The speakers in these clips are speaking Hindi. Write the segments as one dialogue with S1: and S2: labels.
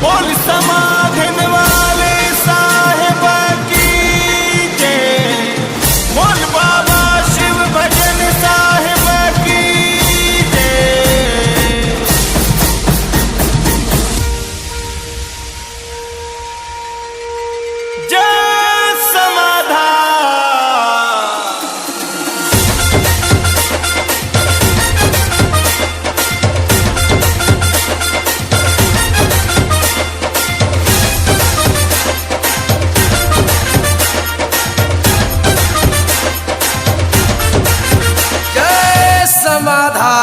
S1: बोल समाधिन वाले साहेब की जय, बोल बाबा शिव भजन साहेब की जय। जय समाधान।
S2: समाधा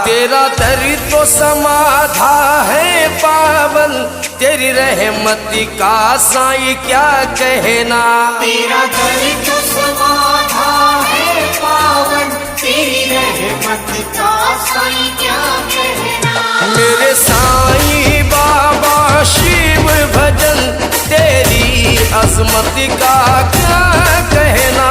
S2: तेरा दर तो समाधा है पावन, तेरी रहमत का साईं क्या कहना।
S3: तेरा दर तो समाधा है पावन, तेरी रहमत का साईं क्या कहना।
S2: मेरे साईं बाबा शिव भजन, तेरी अजमत का क्या कहना।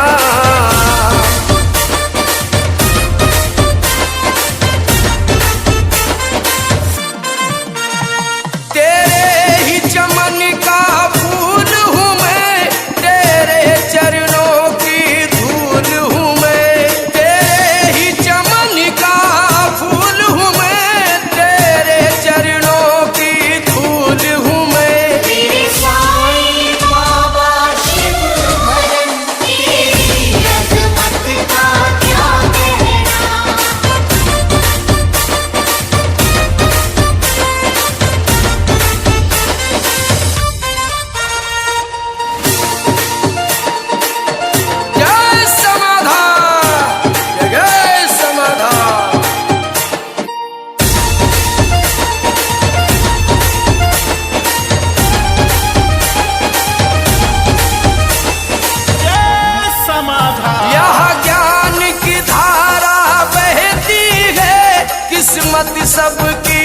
S2: किस्मत सबकी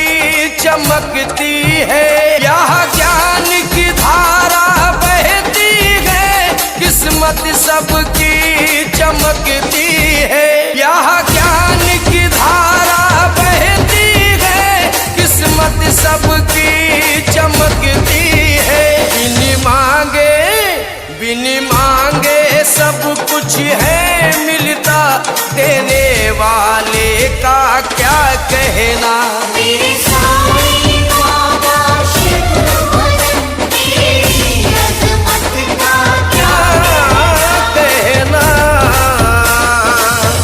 S2: चमकती है, यहाँ ज्ञान की धारा बहती है। किस्मत सबकी चमकती है, यहाँ ज्ञान की धारा बहती है। किस्मत सबकी चमकती है। बिन मांगे सब कुछ है मिलता, देने वाले का क्या कहना।
S3: मेरे साईं बाबा शिव भजन, तेरी अजमत का क्या
S2: कहना।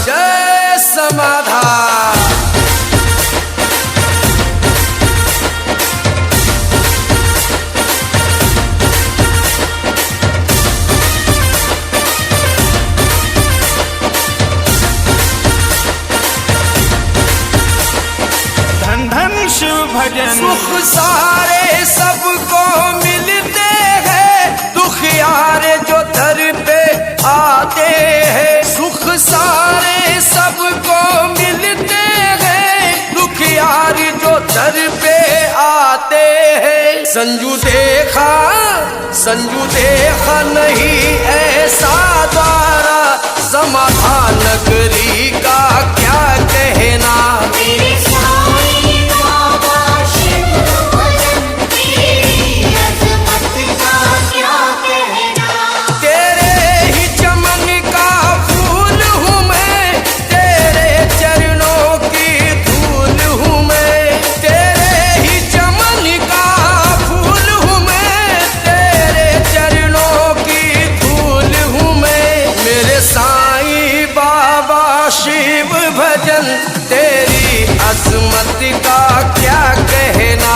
S2: जय समाधा।
S1: भजन
S2: सुख सारे सबको मिलते हैं, दुख यारे जो दर पे आते हैं। सुख सारे सबको मिलते हैं, दुख यारी जो दर पे आते हैं। संजू देखा नहीं ऐसा द्वारा, समाधान नगरी का क्या कहना।
S3: मेरे साईं बाबा शिव भजन, तेरी अजमत का क्या कहना।
S2: तेरे ही चमन का फूल हूँ मैं, तेरे चरणों की धूल हूँ मैं। तेरे ही चमन का फूल हूँ मैं, तेरे चरणों की धूल हूँ मैं। मेरे साईं बाबा शिव भजन, तेरी अजमत का क्या कहना।